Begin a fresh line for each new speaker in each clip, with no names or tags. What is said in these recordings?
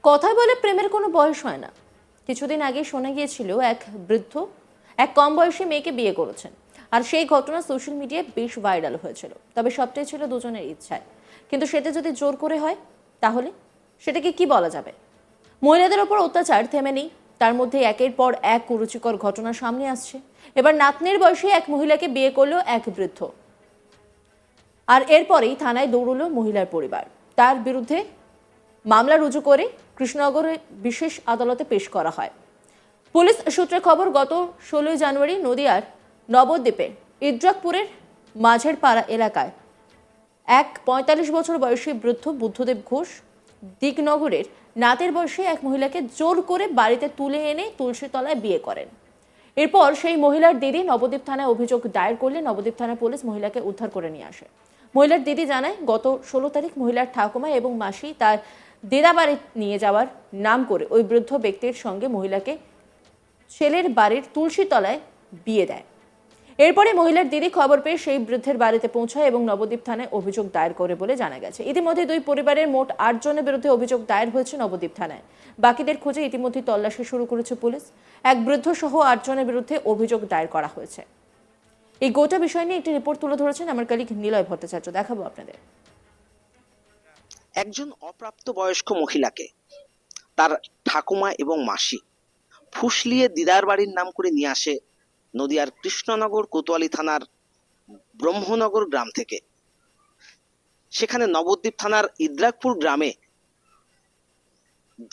কথায় বলে প্রেমের কোনো বয়স হয় না। কিছুদিন আগে শোনা গিয়েছিল এক বৃদ্ধ এক কম বয়সী মেয়েকে বিয়ে করেছেন, আর সেই ঘটনা সোশ্যাল মিডিয়ায় বেশ ভাইরাল হয়েছিল। তবে সবটাই ছিল দুজনের ইচ্ছায়, কিন্তু সেটা যদি জোর করে হয় তাহলে সেটাকে কি বলা যাবে? মহিলাদের ওপর অত্যাচার থেমে নেই, তার মধ্যে একের পর এক কুরুচিকর ঘটনা সামনে আসছে। এবার নাতনির বয়সী এক মহিলাকে বিয়ে করলো এক বৃদ্ধ, আর এরপরেই থানায় দৌড়ল মহিলার পরিবার। তার বিরুদ্ধে মামলা রুজু করে কৃষ্ণনগরে বিশেষ আদালতে পেশ করা হয়। পুলিশ সূত্রে খবর, গত 16 জানুয়ারি নদিয়ার নবদ্বীপের ইদ্রাকপুরের মাঝের পাড়া এলাকায় এক 45 বছর বয়সী বৃদ্ধ বুদ্ধদেব ঘোষ দিকনগরের নাতের বয়সী এক মহিলাকে জোর করে বাড়িতে তুলে এনে তুলসীতলায় বিয়ে করেন। এরপর সেই মহিলার দিদি নবদ্বীপ থানায় অভিযোগ দায়ের করলে নবদ্বীপ থানার পুলিশ মহিলাকে উদ্ধার করে নিয়ে আসে। মহিলার দিদি জানায়, গত 16 তারিখ মহিলার ঠাকুমা এবং মাসি তার দিদা বাড়ি নিয়ে যাওয়ার নাম করে ওই বৃদ্ধ ব্যক্তির সঙ্গে মহিলাকে ছেলের বাড়ির তুলসীতলায় বিয়ে দেয়। এরপরে মহিলার দিদি খবর পেয়ে সেই বৃদ্ধের বাড়িতে পৌঁছায় এবং নবদ্বীপ থানায় অভিযোগ দায়ের করে বলে জানা গেছে। ইতিমধ্যে দুই পরিবারের মোট 8 জনের বিরুদ্ধে অভিযোগ দায়ের হয়েছে নবদ্বীপ থানায়। বাকিদের খোঁজে ইতিমধ্যে তল্লাশি শুরু করেছে পুলিশ। এক বৃদ্ধ সহ 8 জনের বিরুদ্ধে অভিযোগ দায়ের করা হয়েছে। এই গোটা বিষয় নিয়ে একটি রিপোর্ট তুলে ধরেছেন আমার কলিগ নিলয় ভট্টাচার্য। দেখাবো আপনাদের।
একজন অপ্রাপ্ত বয়স্ক মহিলাকে তার ঠাকুমা এবং মাসি ফুসলিয়ে দিদার বাড়ির নাম করে নিয়ে আসে নদিয়ার কৃষ্ণনগর কোতোয়ালি থানার ব্রহ্মনগর গ্রাম থেকে। সেখানে নবদ্বীপ থানার ইদ্রাকপুর গ্রামে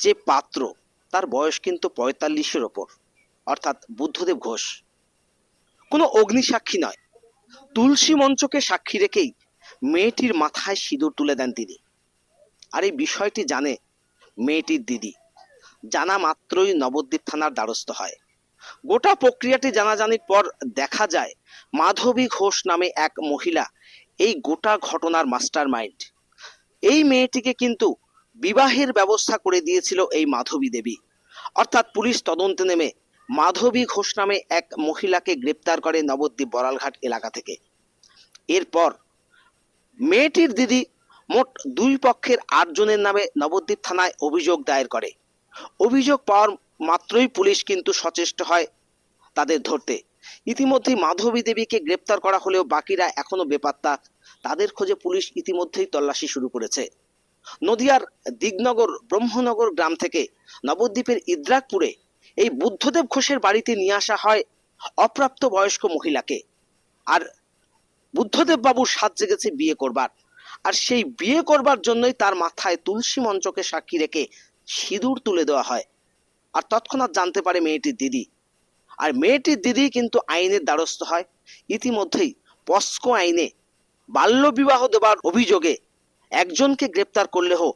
যে পাত্র, তার বয়স কিন্তু 45-এর ওপর, অর্থাৎ বুদ্ধদেব ঘোষ। কোনো অগ্নিসাক্ষী নয়, তুলসী মঞ্চকে সাক্ষী রেখেই মেয়েটির মাথায় সিঁদুর তুলে দেন তিনি। আর এই বিষয়টি জানে মেয়েটির দিদি। জানা মাত্রই নবদ্বীপ থানার দ্বারস্থ হয়। গোটা প্রক্রিয়াটি জানাজানির পর দেখা যায় মাধবী ঘোষ নামে এক মহিলা এই গোটা ঘটনার মাস্টার মাইন্ড। এই মেয়েটিকে কিন্তু বিবাহের ব্যবস্থা করে দিয়েছিল এই মাধবী দেবী। অর্থাৎ পুলিশ তদন্তে নেমে মাধবী ঘোষ নামে এক মহিলাকে গ্রেপ্তার করে নবদ্বীপ বড়ালঘাট এলাকা থেকে। এরপর মেয়েটির দিদি মোট দুই পক্ষের 8 জনের নামে নবদ্বীপ থানায় অভিযোগ দায়ের করে। অভিযোগ পাওয়ার মাত্রই পুলিশ কিন্তু সচেষ্ট হয় তাদের ধরতে। ইতিমধ্যেই মাধবী দেবীকে গ্রেপ্তার করা হলেও বাকিরা এখনো বেপাত্তা। তাদের খোঁজে পুলিশ ইতিমধ্যেই তল্লাশি শুরু করেছে। নদিয়ার দিগনগর ব্রহ্মনগর গ্রাম থেকে নবদ্বীপের ইদ্রাকপুরে এই বুদ্ধদেব ঘোষের বাড়িতে নিয়ে আসা হয় অপ্রাপ্ত বয়স্ক মহিলাকে। আর বুদ্ধদেব বাবুর সাজ জেগেছে বিয়ে করবার, আর সেই বিয়ে করবার জন্যই তার মাথায় তুলসী মঞ্চকে সাক্ষী রেখে সিঁদুর তুলে দেওয়া হয়। আর তৎক্ষণাৎ জানতে পারে মেয়েটির দিদি, আর মেয়েটির দিদি কিন্তু আইনের দ্বারস্থ হয়। ইতিমধ্যেই পস্কো আইনে বাল্য বিবাহ দেবার অভিযোগে একজনকে গ্রেপ্তার করলেও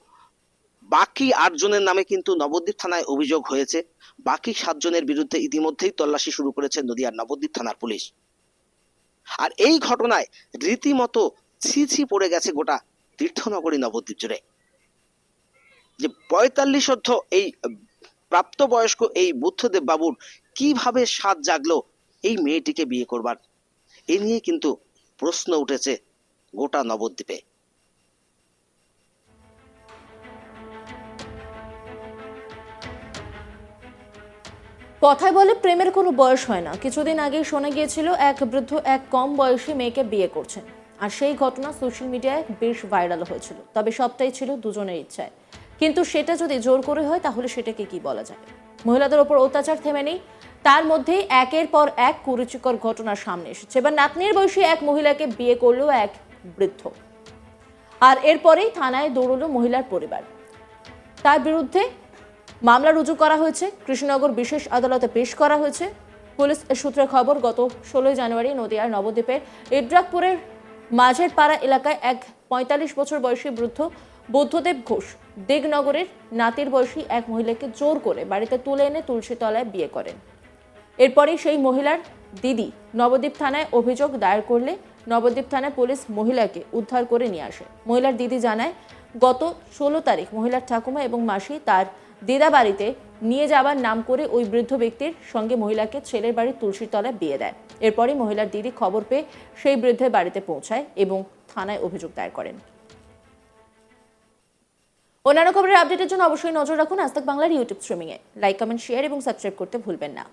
বাকি 8 জনের নামে কিন্তু নবদ্বীপ থানায় অভিযোগ হয়েছে। বাকি 7 জনের বিরুদ্ধে ইতিমধ্যেই তল্লাশি শুরু করেছে নদিয়ার নবদ্বীপ থানার পুলিশ। আর এই ঘটনায় রীতিমতো ছি পড়ে গেছে গোটা তীর্থনগরী নবদ্বীপ জুড়ে। যে 45 এই প্রাপ্তবয়স্ক এই বুদ্ধদেব বাবুর কিভাবে সাধ জাগলো এই মেয়েটিকে বিয়ে করবার, এ নিয়ে কিন্তু প্রশ্ন উঠেছে গোটা নবদ্বীপে।
কথায় বলে প্রেমের কোনো বয়স হয় না। কিছুদিন আগে শোনা গিয়েছিল এক বৃদ্ধ এক কম বয়সী মেয়েকে বিয়ে করছেন, আর সেই ঘটনা সোশ্যাল মিডিয়ায় বেশ ভাইরাল হয়েছিল। তবে সবটাই ছিল দুজনের ইচ্ছায়, কিন্তু সেটা যদি জোর করে হয় তাহলে সেটাকে কি বলা যাবে? মহিলাদের ওপর অত্যাচার থেমে নেই, তার মধ্যেই একের পর এক কুরুচিকর ঘটনা সামনে এসেছে। এবার নাতনির বয়সী এক মহিলাকে বিয়ে করলো এক বৃদ্ধ, আর এরপরেই থানায় দৌড়ল মহিলার পরিবার। তার বিরুদ্ধে মামলা রুজু করা হয়েছে, কৃষ্ণনগর বিশেষ আদালতে পেশ করা হয়েছে। পুলিশ সূত্রে খবর, গত 16 জানুয়ারি নদিয়ার নবদ্বীপের ইদ্রাকপুরের মাঝের পাড়া এলাকায় এক 45 বছর বয়সী বৃদ্ধ বুদ্ধদেব ঘোষ দিগনগরের নাতির বয়সী এক মহিলাকে জোর করে বাড়িতে তুলে এনে তুলসীতলায় বিয়ে করেন। এরপরেই সেই মহিলার দিদি নবদ্বীপ থানায় অভিযোগ দায়ের করলে নবদ্বীপ থানায় পুলিশ মহিলাকে উদ্ধার করে নিয়ে আসে। মহিলার দিদি জানায়, গত 16 তারিখ মহিলার ঠাকুমা এবং মাসি তার দিদা বাড়িতে নিয়ে যাওয়ার নাম করে ওই বৃদ্ধ ব্যক্তির সঙ্গে মহিলাকে ছেলের বাড়ির তুলসীর তলায় বিয়ে দেয়। এরপরই মহিলার দিদি খবর পেয়ে সেই বৃদ্ধের বাড়িতে পৌঁছায় এবং থানায় অভিযোগ দায়ের করেন। অন্যান্য খবরের আপডেটের জন্য অবশ্যই নজর রাখুন আজ তাক বাংলার ইউটিউব স্ট্রিমিংয়ে। লাইক, কমেন্ট, শেয়ার এবং সাবস্ক্রাইব করতে ভুলবেন না।